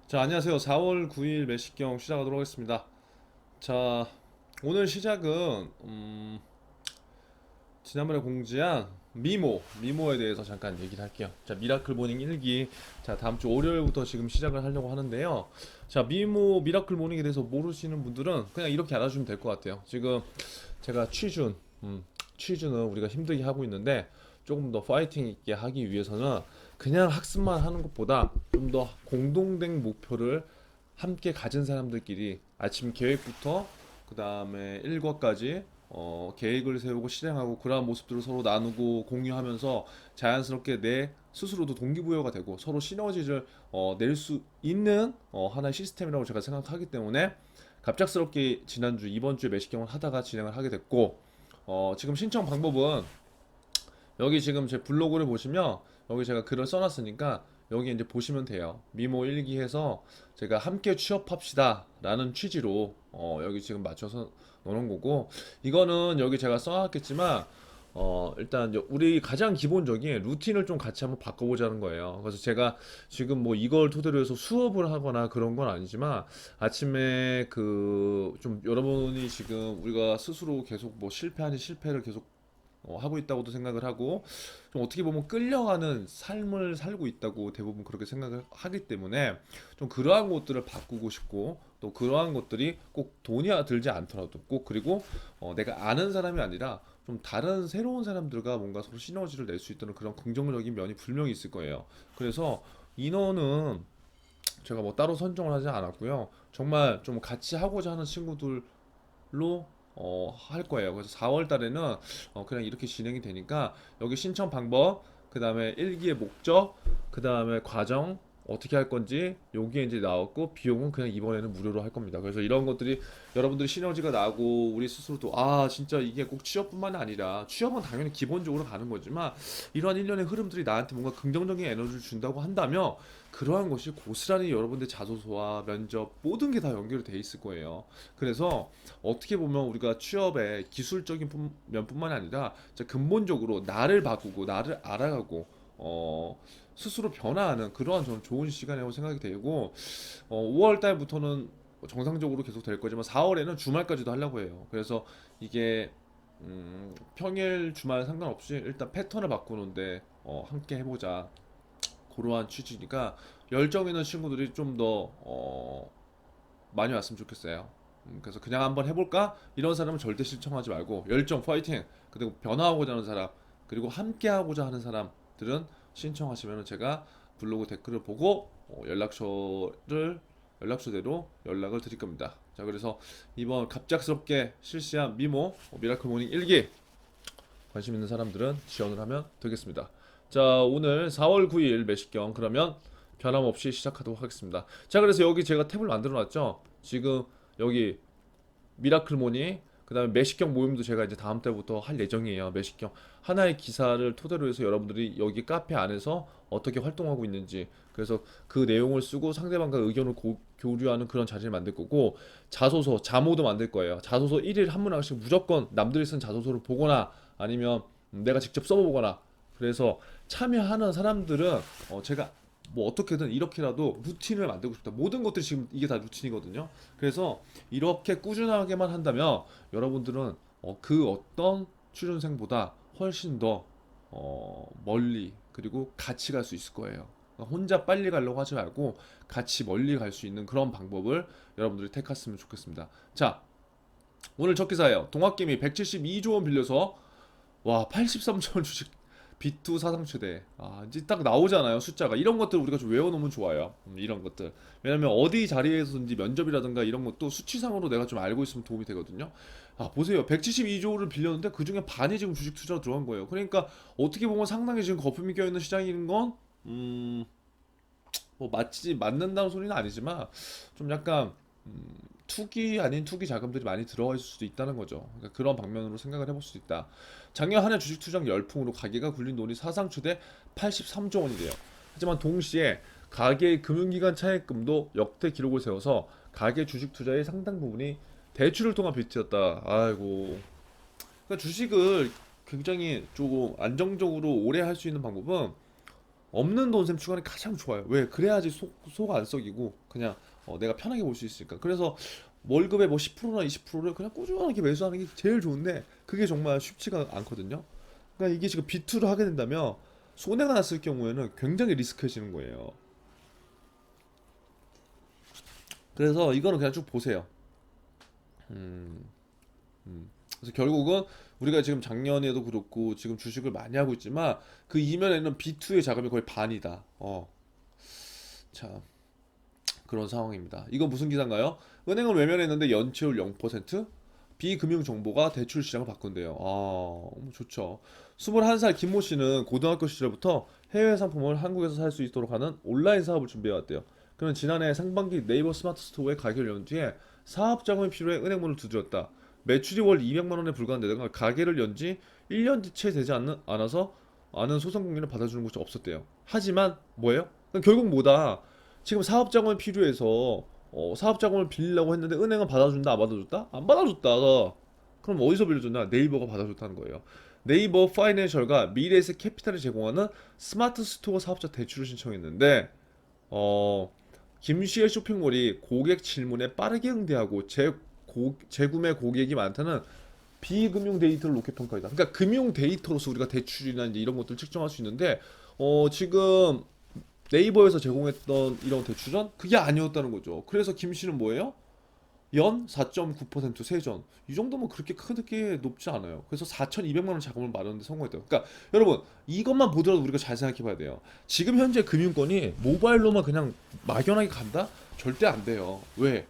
자, 안녕하세요. 4월 9일 매식경 시작하도록 하겠습니다. 자, 오늘 시작은 지난번에 공지한 미모에 대해서 잠깐 얘기를 할게요. 자, 미라클 모닝 1기. 자, 다음 주 월요일부터 지금 시작을 하려고 하는데요. 자, 미라클 모닝에 대해서 모르시는 분들은 그냥 이렇게 알아주면 될 것 같아요. 지금 제가 취준은 우리가 힘들게 하고 있는데 조금 더 파이팅 있게 하기 위해서는 그냥 학습만 하는 것보다 좀 더 공동된 목표를 함께 가진 사람들끼리 아침 계획부터 그 다음에 일과까지 계획을 세우고 실행하고 그러한 모습들을 서로 나누고 공유하면서 자연스럽게 내 스스로도 동기부여가 되고 서로 시너지를 낼 수 있는 하나의 시스템이라고 제가 생각하기 때문에 갑작스럽게 지난주 이번 주에 매식경을 하다가 진행을 하게 됐고 지금 신청 방법은 여기 지금 제 블로그를 보시면 여기 제가 글을 써놨으니까 여기 이제 보시면 돼요. 미모 일기해서 제가 함께 취업합시다 라는 취지로 여기 지금 맞춰서 놓은 거고 이거는 여기 제가 써놨겠지만 일단 우리 가장 기본적인 루틴을 좀 같이 한번 바꿔보자는 거예요. 그래서 제가 지금 뭐 이걸 토대로 해서 수업을 하거나 그런 건 아니지만 아침에 그 좀 여러분이 지금 우리가 스스로 계속 뭐 실패 아닌 실패를 계속 하고 있다고도 생각을 하고 좀 어떻게 보면 끌려가는 삶을 살고 있다고 대부분 그렇게 생각을 하기 때문에 좀 그러한 것들을 바꾸고 싶고 또 그러한 것들이 꼭 돈이 들지 않더라도 꼭 그리고 내가 아는 사람이 아니라 좀 다른 새로운 사람들과 뭔가 서로 시너지를 낼 수 있다는 그런 긍정적인 면이 분명히 있을 거예요. 그래서 인원은 제가 뭐 따로 선정을 하지 않았고요. 정말 좀 같이 하고자 하는 친구들로 할 거예요. 그래서 4월 달에는 그냥 이렇게 진행이 되니까 여기 신청 방법, 그 다음에 일기의 목적, 그 다음에 과정, 어떻게 할 건지 여기에 이제 나왔고 비용은 그냥 이번에는 무료로 할 겁니다. 그래서 이런 것들이 여러분들이 시너지가 나고 우리 스스로도 아 진짜 이게 꼭 취업뿐만 아니라 취업은 당연히 기본적으로 가는 거지만 이러한 일련의 흐름들이 나한테 뭔가 긍정적인 에너지를 준다고 한다면 그러한 것이 고스란히 여러분들 자소서와 면접 모든 게 다 연결이 돼 있을 거예요. 그래서 어떻게 보면 우리가 취업의 기술적인 면뿐만 아니라 진짜 근본적으로 나를 바꾸고 나를 알아가고 스스로 변화하는 그러한 좀 좋은 시간이라고 생각이 되고 5월 달부터는 정상적으로 계속 될 거지만 4월에는 주말까지도 하려고 해요. 그래서 이게 평일 주말 상관없이 일단 패턴을 바꾸는데 함께 해보자 그러한 취지니까 열정 있는 친구들이 좀 더 많이 왔으면 좋겠어요. 그래서 그냥 한번 해볼까? 이런 사람은 절대 신청하지 말고 열정, 파이팅, 그리고 변화하고자 하는 사람, 그리고 함께하고자 하는 사람들은 신청하시면 제가 블로그 댓글을 보고 연락처대로 연락을 드릴 겁니다. 자, 그래서 이번 갑작스럽게 실시한 미라클 모닝 1기 관심 있는 사람들은 지원을 하면 되겠습니다. 자, 오늘 4월 9일 매식경 그러면 변함없이 시작하도록 하겠습니다. 자, 그래서 여기 제가 탭을 만들어 놨죠. 지금 여기 미라클 모니 그다음에 매식경 모임도 제가 이제 다음 달부터 할 예정이에요. 매식경 하나의 기사를 토대로 해서 여러분들이 여기 카페 안에서 어떻게 활동하고 있는지 그래서 그 내용을 쓰고 상대방과 의견을 교류하는 그런 자리를 만들 거고 자소서 자모도 만들 거예요. 자소서 1일 한 문항씩 무조건 남들이 쓴 자소서를 보거나 아니면 내가 직접 써보거나 그래서 참여하는 사람들은 제가 뭐 어떻게든 이렇게라도 루틴을 만들고 싶다. 모든 것들이 지금 이게 다 루틴이거든요. 그래서 이렇게 꾸준하게만 한다면 여러분들은 그 어떤 취준생보다 훨씬 더 멀리 그리고 같이 갈 수 있을 거예요. 그러니까 혼자 빨리 가려고 하지 말고 같이 멀리 갈 수 있는 그런 방법을 여러분들이 택했으면 좋겠습니다. 자, 오늘 첫 기사예요. 동학개미 172조 원 빌려서 와 83조 원 주식 B2 사상 최대. 아, 이제 딱 나오잖아요, 숫자가. 이런 것들 우리가 좀 외워놓으면 좋아요. 이런 것들. 왜냐면 어디 자리에서든지 면접이라든가 이런 것도 수치상으로 내가 좀 알고 있으면 도움이 되거든요. 아, 보세요. 172조를 빌렸는데 그 중에 반이 지금 주식 투자로 들어간 거예요. 그러니까 어떻게 보면 상당히 지금 거품이 껴있는 시장인 건, 뭐 맞는다는 소리는 아니지만 좀 약간 투기 아닌 투기 자금들이 많이 들어가 있을 수도 있다는 거죠. 그러니까 그런 방면으로 생각을 해볼 수 있다. 작년 한 해 주식 투자 열풍으로 가계가 굴린 돈이 사상 최대 83조 원이래요. 하지만 동시에 가계 금융기관 차입금도 역대 기록을 세워서 가계 주식 투자의 상당 부분이 대출을 통한 빚이었다. 아이고. 그러니까 주식을 굉장히 조금 안정적으로 오래 할 수 있는 방법은 없는 돈셈 추가는 가장 좋아요. 왜? 그래야지 속 안 썩이고 그냥 내가 편하게 볼 수 있으니까. 그래서 월급의 뭐 10%나 20%를 그냥 꾸준하게 매수하는 게 제일 좋은데 그게 정말 쉽지가 않거든요. 그러니까 이게 지금 비투를 하게 된다면 손해가 났을 경우에는 굉장히 리스크해지는 거예요. 그래서 이거는 그냥 쭉 보세요. 음, 그래서 결국은 우리가 지금 작년에도 그렇고 지금 주식을 많이 하고 있지만 그 이면에는 B2의 자금이 거의 반이다. 참 그런 상황입니다. 이건 무슨 기사인가요? 은행을 외면했는데 연체율 0%? 비금융 정보가 대출 시장을 바꾼대요. 좋죠. 21살 김모 씨는 고등학교 시절부터 해외 상품을 한국에서 살 수 있도록 하는 온라인 사업을 준비해왔대요. 그는 지난해 상반기 네이버 스마트 스토어에 가게를 연 뒤에 사업 자금이 필요해 은행문을 두드렸다. 매출이 월 200만 원에 불과한데다가 가게를 연 지 1년 채 되지 않아서 아는 소상공인을 받아주는 곳이 없었대요. 하지만 뭐예요? 결국 뭐다? 지금 사업 자금이 필요해서 사업 자금을 빌리려고 했는데 은행은 받아준다 안 받아줬다? 안 받아줬다. 그럼 어디서 빌려줬나? 네이버가 받아줬다는 거예요. 네이버 파이낸셜과 미래에셋 캐피탈을 제공하는 스마트 스토어 사업자 대출을 신청했는데 어, 김씨의 쇼핑몰이 고객 질문에 빠르게 응대하고 재구매 고객이 많다는 비금융 데이터를 높게 평가했다. 그러니까 금융 데이터로서 우리가 대출이나 이제 이런 것들을 측정할 수 있는데 지금 네이버에서 제공했던 이런 대출은 그게 아니었다는 거죠. 그래서 김 씨는 뭐예요? 연 4.9% 세전. 이 정도면 그렇게 크게 높지 않아요. 그래서 4,200만 원 자금을 마련하는데 성공했대요. 그러니까 여러분 이것만 보더라도 우리가 잘 생각해 봐야 돼요. 지금 현재 금융권이 모바일로만 그냥 막연하게 간다? 절대 안 돼요. 왜?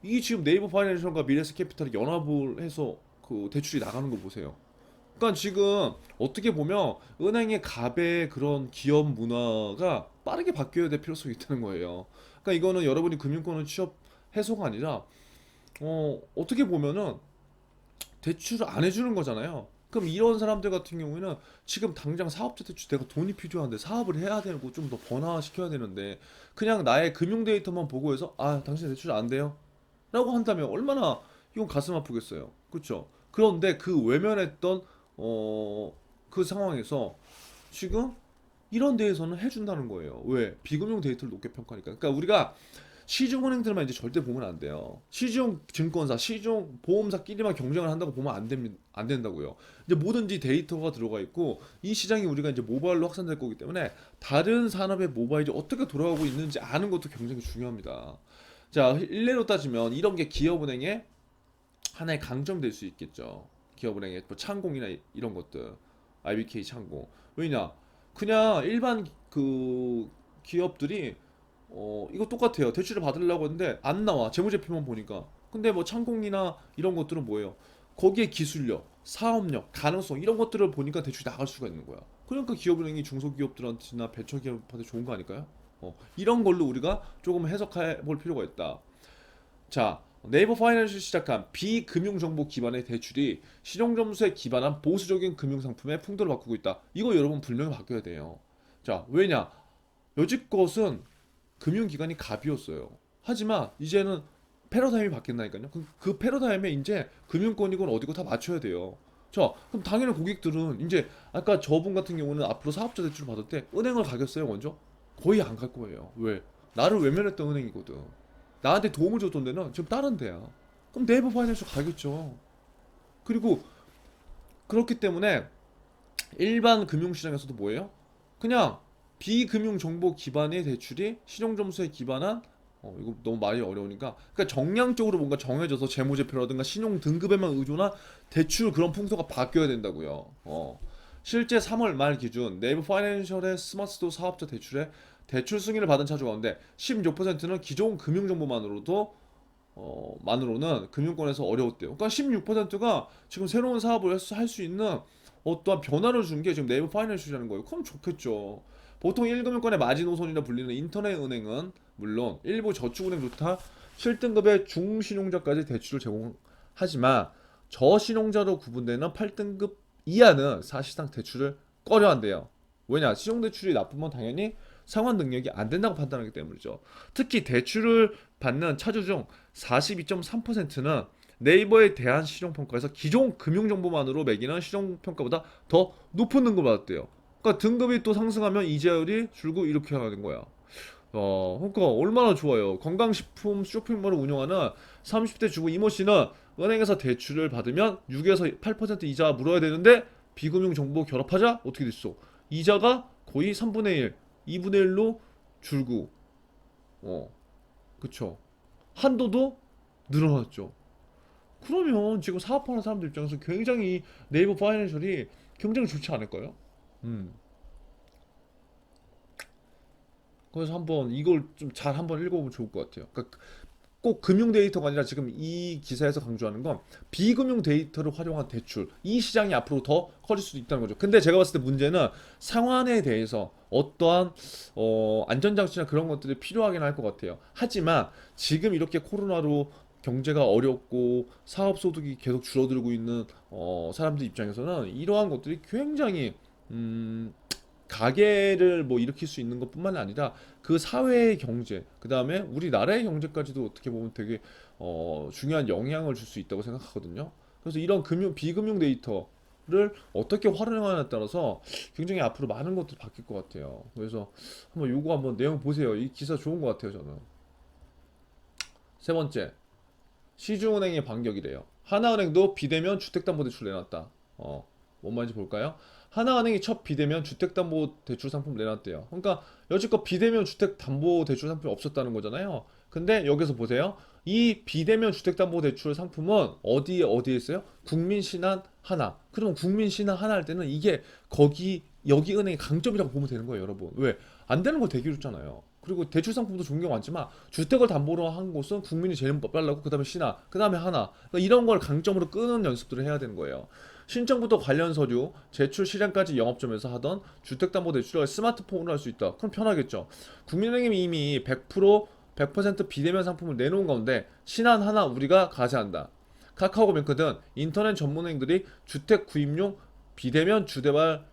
이 지금 네이버 파이낸셜과 미래에셋 캐피탈이 연합을 해서 그 대출이 나가는 거 보세요. 그러니까 지금 어떻게 보면 은행의 갑의 그런 기업 문화가 빠르게 바뀌어야 될 필요성이 있다는 거예요. 그러니까 이거는 여러분이 금융권을 취업해서가 아니라 어떻게 보면은 대출을 안 해주는 거잖아요. 그럼 이런 사람들 같은 경우에는 지금 당장 사업자 대출 내가 돈이 필요한데 사업을 해야 되고 좀 더 번화시켜야 되는데 그냥 나의 금융 데이터만 보고 해서 당신 대출 안 돼요 라고 한다면 얼마나 이건 가슴 아프겠어요. 그렇죠? 그런데 그 외면했던 그 상황에서 지금 이런 데에서는 해준다는 거예요. 왜? 비금융 데이터를 높게 평가하니까. 그러니까 우리가 시중은행들만 이제 절대 보면 안 돼요. 시중 증권사, 시중 보험사끼리만 경쟁을 한다고 보면 안 된다고요. 이제 뭐든지 데이터가 들어가 있고 이 시장이 우리가 이제 모바일로 확산될 거기 때문에 다른 산업의 모바일이 어떻게 돌아가고 있는지 아는 것도 굉장히 중요합니다. 자, 일례로 따지면 이런 게 기업은행의 하나의 강점 될 수 있겠죠. 기업은행의 뭐 창공이나 이런 것들, IBK 창공. 왜냐? 그냥 일반 그 기업들이 이거 똑같아요. 대출을 받으려고 했는데 안 나와. 재무제표만 보니까. 근데 뭐 창공이나 이런 것들은 뭐예요? 거기에 기술력, 사업력, 가능성 이런 것들을 보니까 대출이 나갈 수가 있는 거야. 그러니까 기업은행이 중소기업들한테나 벤처기업한테 좋은 거 아닐까요? 이런 걸로 우리가 조금 해석해 볼 필요가 있다. 자, 네이버 파이낸셜 시작한 비금융 정보 기반의 대출이 신용점수에 기반한 보수적인 금융 상품의 풍토를 바꾸고 있다. 이거 여러분 분명히 바뀌어야 돼요. 자, 왜냐? 여지껏은 금융기관이 갑이었어요. 하지만 이제는 패러다임이 바뀐다니까요. 그 패러다임에 이제 금융권이건 어디고 다 맞춰야 돼요. 자, 그럼 당연히 고객들은 이제 아까 저분 같은 경우는 앞으로 사업자 대출을 받을 때 은행을 가겠어요, 먼저? 거의 안 갈 거예요. 왜? 나를 외면했던 은행이거든. 나한테 도움을 줬던 데는 지금 다른 데야. 그럼 네이버 파이낸셜 가겠죠. 그리고 그렇기 때문에 일반 금융시장에서도 뭐예요? 그냥 비금융 정보 기반의 대출이 신용점수에 기반한 이거 너무 말이 어려우니까 그러니까 정량적으로 뭔가 정해져서 재무제표라든가 신용 등급에만 의존한 대출 그런 풍토가 바뀌어야 된다고요. 실제 3월 말 기준 네이버 파이낸셜의 스마트스토어 사업자 대출에 대출 승인을 받은 차주 가운데 16%는 기존 금융정보만으로도 만으로는 금융권에서 어려웠대요. 그러니까 16%가 지금 새로운 사업을 할 수 있는 어떠한 변화를 준 게 지금 네이버 파이낸셜이라는 거예요. 그럼 좋겠죠. 보통 1금융권의 마지노선이라 불리는 인터넷 은행은 물론 일부 저축은행조차 7등급의 중신용자까지 대출을 제공하지만 저신용자로 구분되는 8등급 이하는 사실상 대출을 꺼려한대요. 왜냐? 신용대출이 나쁘면 당연히 상환 능력이 안 된다고 판단하기 때문이죠. 특히 대출을 받는 차주 중 42.3%는 네이버에 대한 실용평가에서 기존 금융정보만으로 매기는 실용평가보다 더 높은 등급을 받았대요. 그러니까 등급이 또 상승하면 이자율이 줄고 이렇게 하는 거야. 그러니까 얼마나 좋아요. 건강식품 쇼핑몰을 운영하는 30대 주부 이모 씨는 은행에서 대출을 받으면 6에서 8% 이자 물어야 되는데 비금융 정보 결합하자 어떻게 됐어? 이자가 거의 3분의 1, 2분의 1로 줄고, 어, 그쵸. 한도도 늘어났죠. 그러면 지금 사업하는 사람들 입장에서 굉장히 네이버 파이낸셜이 굉장히 좋지 않을까요? 음. 그래서 한번 이걸 좀 잘 한번 읽어보면 좋을 것 같아요. 그러니까 꼭 금융 데이터가 아니라 지금 이 기사에서 강조하는 건 비금융 데이터를 활용한 대출 이 시장이 앞으로 더 커질 수도 있다는 거죠. 근데 제가 봤을 때 문제는 상환에 대해서 어떠한 안전장치나 그런 것들이 필요하긴 할 것 같아요. 하지만 지금 이렇게 코로나로 경제가 어렵고 사업 소득이 계속 줄어들고 있는 사람들 입장에서는 이러한 것들이 굉장히 음, 가게를 뭐 일으킬 수 있는 것뿐만 아니라 그 사회의 경제, 그 다음에 우리나라의 경제까지도 어떻게 보면 되게 중요한 영향을 줄 수 있다고 생각하거든요. 그래서 이런 비금융 데이터를 어떻게 활용하냐에 따라서 굉장히 앞으로 많은 것들이 바뀔 것 같아요. 그래서 한번 요거 한번 내용 보세요. 이 기사 좋은 것 같아요, 저는. 세 번째, 시중은행의 반격이래요. 하나은행도 비대면 주택담보대출 내놨다. 뭔 말인지 볼까요? 하나은행이 첫 비대면 주택담보대출 상품 내놨대요. 그러니까 여지껏 비대면 주택담보대출 상품이 없었다는 거잖아요. 근데 여기서 보세요. 이 비대면 주택담보대출 상품은 어디에 있어요? 국민신한 하나. 그러면 국민신한 하나 할 때는 이게 거기 여기 은행의 강점이라고 보면 되는 거예요, 여러분. 왜? 안 되는 거 되게 좋잖아요. 그리고 대출 상품도 좋은 게 많지만 주택을 담보로 한 곳은 국민이 제일 빨라고 그다음에 신하 그다음에 하나 그러니까 이런 걸 강점으로 끄는 연습들을 해야 되는 거예요. 신청부터 관련 서류, 제출 실행까지 영업점에서 하던 주택담보대출을 스마트폰으로 할 수 있다. 그럼 편하겠죠. 국민은행이 이미 100% 비대면 상품을 내놓은 가운데 신한 하나 우리가 가세한다. 카카오뱅크 등 인터넷 전문행들이 주택 구입용 비대면 주대발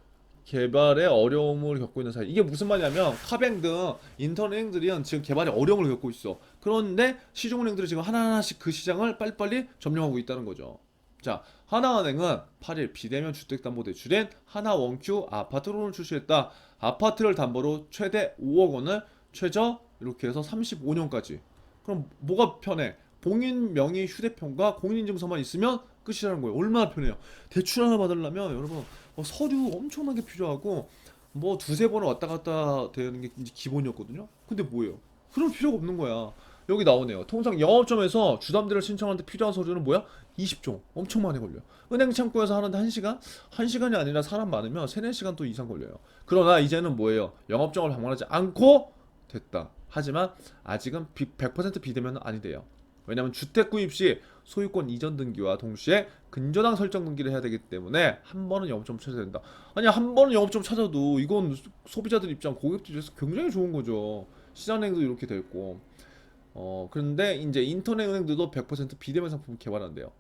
개발에 어려움을 겪고 있는 사이. 이게 무슨 말이냐면 카뱅 등 인터넷 행들이 지금 개발에 어려움을 겪고 있어. 그런데 시중은행들이 지금 하나하나씩 그 시장을 빨리빨리 점령하고 있다는 거죠. 자, 하나은행은 8일 비대면 주택담보대출인 하나원큐 아파트론을 출시했다. 아파트를 담보로 최대 5억 원을 최저 이렇게 해서 35년까지. 그럼 뭐가 편해? 본인 명의 휴대폰과 공인인증서만 있으면 끝이라는 거예요. 얼마나 편해요. 대출 하나 받으려면 여러분 서류 엄청나게 필요하고 뭐 두세 번을 왔다 갔다 되는 게 이제 기본이었거든요. 근데 뭐예요? 그럴 필요가 없는 거야. 여기 나오네요. 통상 영업점에서 주담대를 신청하는데 필요한 서류는 뭐야? 20종. 엄청 많이 걸려. 은행 창구에서 하는데 1시간? 1시간이 아니라 사람 많으면 3, 4시간 또 이상 걸려요. 그러나 이제는 뭐예요? 영업점을 방문하지 않고 됐다. 하지만 아직은 100% 비대면은 아니대요. 왜냐하면 주택 구입 시 소유권 이전 등기와 동시에 근저당 설정 등기를 해야 되기 때문에 한 번은 영업점 찾아야 된다. 아니 한 번은 영업점 찾아도 이건 소비자들 입장, 고객들 입장에서 굉장히 좋은 거죠. 시장은행도 이렇게 돼 있고. 그런데 이제 인터넷 은행들도 100% 비대면 상품을 개발한대요.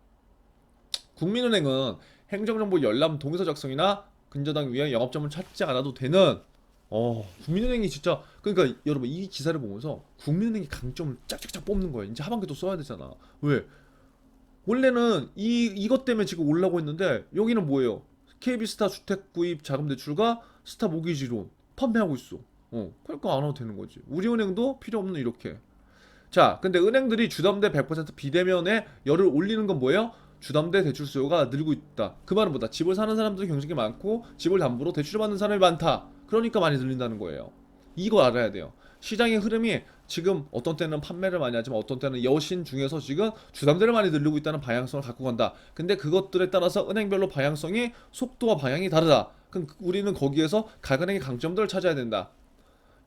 국민은행은 행정정보 열람 동의서 작성이나 근저당 위에 영업점을 찾지 않아도 되는 국민은행이 진짜 그러니까 여러분 이 기사를 보면서 국민은행이 강점을 짝짝짝 뽑는 거예요. 이제 하반기 또 써야 되잖아. 왜? 원래는 이것 때문에 지금 올라고 했는데 여기는 뭐예요? KB스타 주택 구입 자금 대출과 스타 모기지론 판매하고 있어. 그러니까 안 와도 되는 거지. 우리은행도 필요 없는 이렇게. 자, 근데 은행들이 주담대 100% 비대면에 열을 올리는 건 뭐예요? 주담대 대출 수요가 늘고 있다. 그 말은 뭐다? 집을 사는 사람들이 굉장히 많고 집을 담보로 대출을 받는 사람이 많다. 그러니까 많이 늘린다는 거예요. 이거 알아야 돼요. 시장의 흐름이 지금 어떤 때는 판매를 많이 하지만 어떤 때는 여신 중에서 지금 주담대를 많이 늘리고 있다는 방향성을 갖고 간다. 근데 그것들에 따라서 은행별로 방향성이 속도와 방향이 다르다. 그럼 우리는 거기에서 각 은행의 강점들을 찾아야 된다.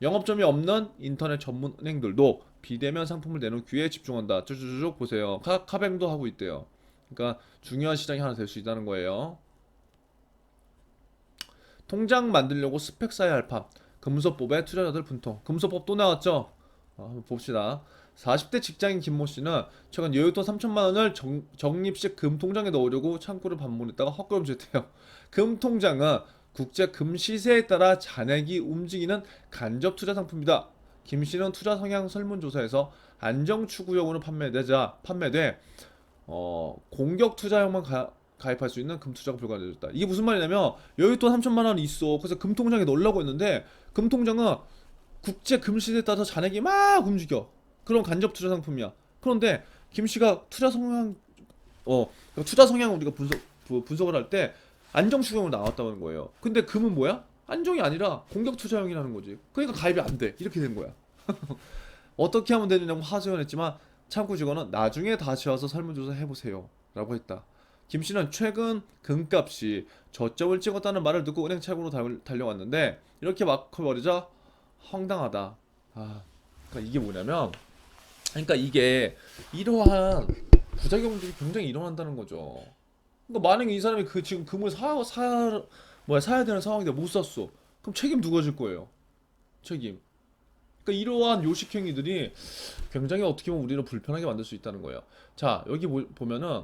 영업점이 없는 인터넷 전문 은행들도 비대면 상품을 내놓은 기회에 집중한다. 쭉쭉쭉 보세요. 카뱅도 하고 있대요. 그러니까 중요한 시장이 하나 될 수 있다는 거예요. 통장 만들려고 스펙 쌓아야 할 팝. 금소법에 투자자들 분통. 금소법 또 나왔죠? 한번 봅시다. 40대 직장인 김모 씨는 최근 여윳돈 3천만 원을 적립식 금통장에 넣으려고 창구를 방문했다가 헛걸음 졌대요. 금통장은 국제 금 시세에 따라 잔액이 움직이는 간접 투자 상품이다. 김 씨는 투자 성향 설문조사에서 안정 추구용으로 판매돼 공격 투자용만 가입할 수 있는 금투자가 불가능해졌다. 이게 무슨 말이냐면 여윳돈 3천만 원이 있어. 그래서 금통장에 넣으려고 했는데 금통장은 국제 금시대에 따라서 잔액이 막 움직여. 그런 간접 투자 상품이야. 그런데 김씨가 투자 성향 우리가 분석을 할 때 안정 추경으로 나왔다는 거예요. 근데 금은 뭐야? 안정이 아니라 공격 투자형이라는 거지. 그러니까 가입이 안 돼. 이렇게 된 거야. 어떻게 하면 되느냐고 하소연했지만 참고 직원은 나중에 다시 와서 설문조사 해보세요 라고 했다. 김씨는 최근 금값이 저점을 찍었다는 말을 듣고 은행 창구로 달려왔는데 이렇게 막 버리자 황당하다. 그러니까 이게 뭐냐면, 그러니까 이게 이러한 부작용들이 굉장히 일어난다는 거죠. 그러니까 만약에 이 사람이 지금 금을 사야 되는 상황인데 못 샀어. 그럼 책임 누가 질 거예요? 책임. 그러니까 이러한 요식 행위들이 굉장히 어떻게 보면 우리를 불편하게 만들 수 있다는 거예요. 자, 여기 보면은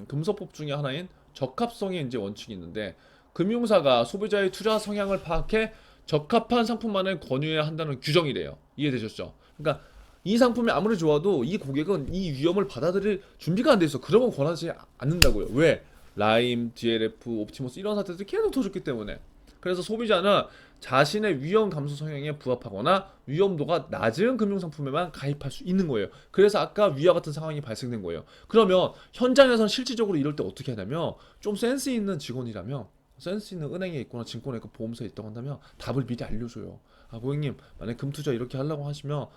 금서법 중에 하나인 적합성의 이제 원칙이 있는데 금융사가 소비자의 투자 성향을 파악해 적합한 상품만을 권유해야 한다는 규정이래요. 이해되셨죠? 그러니까 이 상품이 아무리 좋아도 이 고객은 이 위험을 받아들일 준비가 안 돼 있어. 그러면 권하지 않는다고요. 왜? 라임, DLF, 옵티머스 이런 사태들이 계속 터졌기 때문에. 그래서 소비자는 자신의 위험 감소 성향에 부합하거나 위험도가 낮은 금융상품에만 가입할 수 있는 거예요. 그래서 아까 위와 같은 상황이 발생된 거예요. 그러면 현장에서는 실질적으로 이럴 때 어떻게 하냐면 좀 센스 있는 직원이라면 센스 있는 은행에 있거나 증권에 있고 보험사에 있다고 한다면 답을 미리 알려줘요. 고객님 만약 금투자 이렇게 하려고 하시면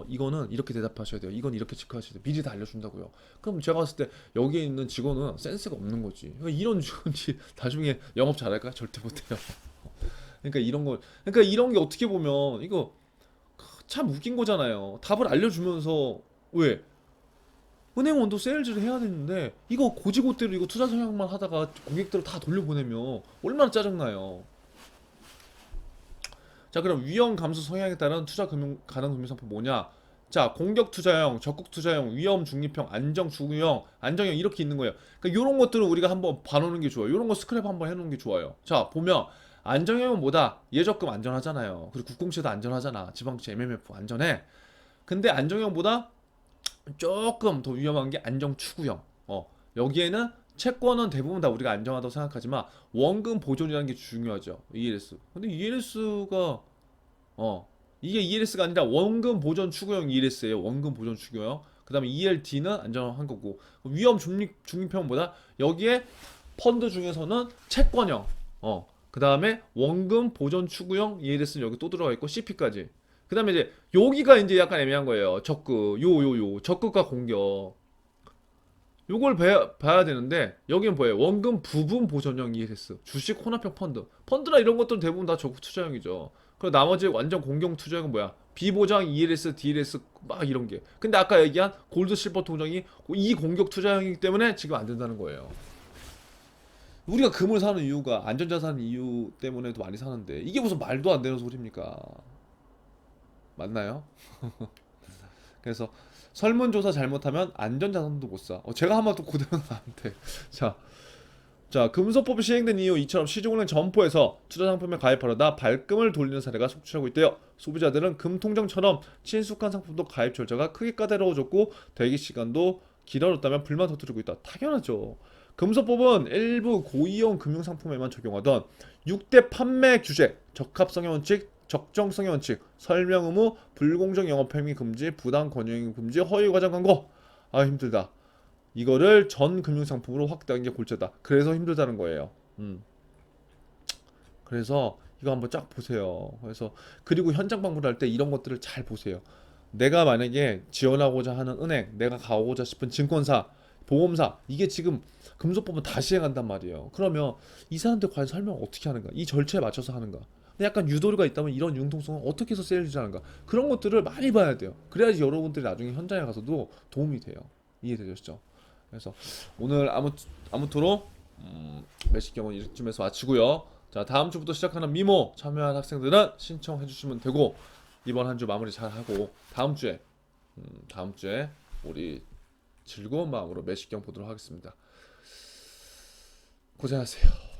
이거는 이렇게 대답하셔야 돼요. 이건 이렇게 체크하셔야 돼요. 미리 다 알려준다고요. 그럼 제가 봤을 때 여기에 있는 직원은 센스가 없는 거지. 그러니까 이런 직원이 나중에 영업 잘할까? 절대 못해요. 그러니까 이런 게 어떻게 보면 이거 참 웃긴 거잖아요. 답을 알려주면서 왜 은행원도 세일즈를 해야 되는데 이거 고지고대로 이거 투자 성향만 하다가 고객들을 다 돌려보내면 얼마나 짜증나요. 자, 그럼 위험 감소 성향에 따른 투자 가능 금융 상품 뭐냐? 자, 공격 투자형, 적극 투자형, 위험 중립형, 안정 중형, 안정형 이렇게 있는 거예요. 그러니까 이런 것들을 우리가 한번 봐놓는 게 좋아요. 이런 거 스크랩 한번 해놓는 게 좋아요. 자, 보면 안정형은 뭐다? 예적금 안전하잖아요. 그리고 국공채도 안전하잖아. 지방채, MMF 안전해. 근데 안정형보다 조금 더 위험한 게 안정 추구형. 여기에는 채권은 대부분 다 우리가 안정하다고 생각하지만 원금 보존이라는 게 중요하죠. ELS. 근데 ELS가 이게 ELS가 아니라 원금 보존 추구형 ELS예요. 원금 보존 추구형. 그다음에 ELD는 안전한 거고 위험 중립형보다 여기에 펀드 중에서는 채권형. 그다음에 원금 보존 추구형 ELS는 여기 또 들어가 있고 CP까지. 그다음에 이제 여기가 이제 약간 애매한 거예요. 적극 적극과 공격. 요걸 봐야 되는데 여기는 뭐예요? 원금 부분 보전형 ELS, 주식 혼합형 펀드나 이런 것들은 대부분 다 적극 투자형이죠. 그리고 나머지 완전 공경 투자형은 뭐야? 비보장 ELS, DLS 막 이런 게. 근데 아까 얘기한 골드 실버 통장이 이 공격 투자형이기 때문에 지금 안 된다는 거예요. 우리가 금을 사는 이유가 안전자산 이유 때문에도 많이 사는데 이게 무슨 말도 안 되는 소리입니까? 맞나요? 그래서 설문조사 잘못하면 안전자산도 못 사. 제가 한번 또 고대는 나한테. 자, 금소법이 시행된 이후 이처럼 시중은행 점포에서 투자상품에 가입하려다 발금을 돌리는 사례가 속출하고 있대요. 소비자들은 금통장처럼 친숙한 상품도 가입 절차가 크게 까다로워졌고 대기 시간도 길어졌다면 불만 터뜨리고 있다. 당연하죠. 금소법은 일부 고위험 금융상품에만 적용하던 6대 판매 규제, 적합성의 원칙, 적정성의 원칙, 설명 의무, 불공정 영업 행위 금지, 부당 권유행위 금지, 허위 과장 광고. 힘들다. 이거를 전 금융상품으로 확대하는 게 골자다. 그래서 힘들다는 거예요. 그래서 이거 한번 쫙 보세요. 그리고 현장 방문할 때 이런 것들을 잘 보세요. 내가 만약에 지원하고자 하는 은행, 내가 가고자 싶은 증권사, 보험사, 이게 지금 금소법은 다 시행한단 말이에요. 그러면 이 사람들 과연 설명 어떻게 하는가? 이 절차에 맞춰서 하는가? 근데 약간 유도리가 있다면 이런 융통성을 어떻게 해서 세일즈 하는가? 그런 것들을 많이 봐야 돼요. 그래야지 여러분들이 나중에 현장에 가서도 도움이 돼요. 이해되셨죠? 그래서 오늘 아무쪼록 매식경은 이쯤에서 마치고요. 자, 다음 주부터 시작하는 미모 참여한 학생들은 신청해 주시면 되고 이번 한 주 마무리 잘 하고 다음 주에 우리 즐거운 마음으로 매식경 보도록 하겠습니다. 고생하세요.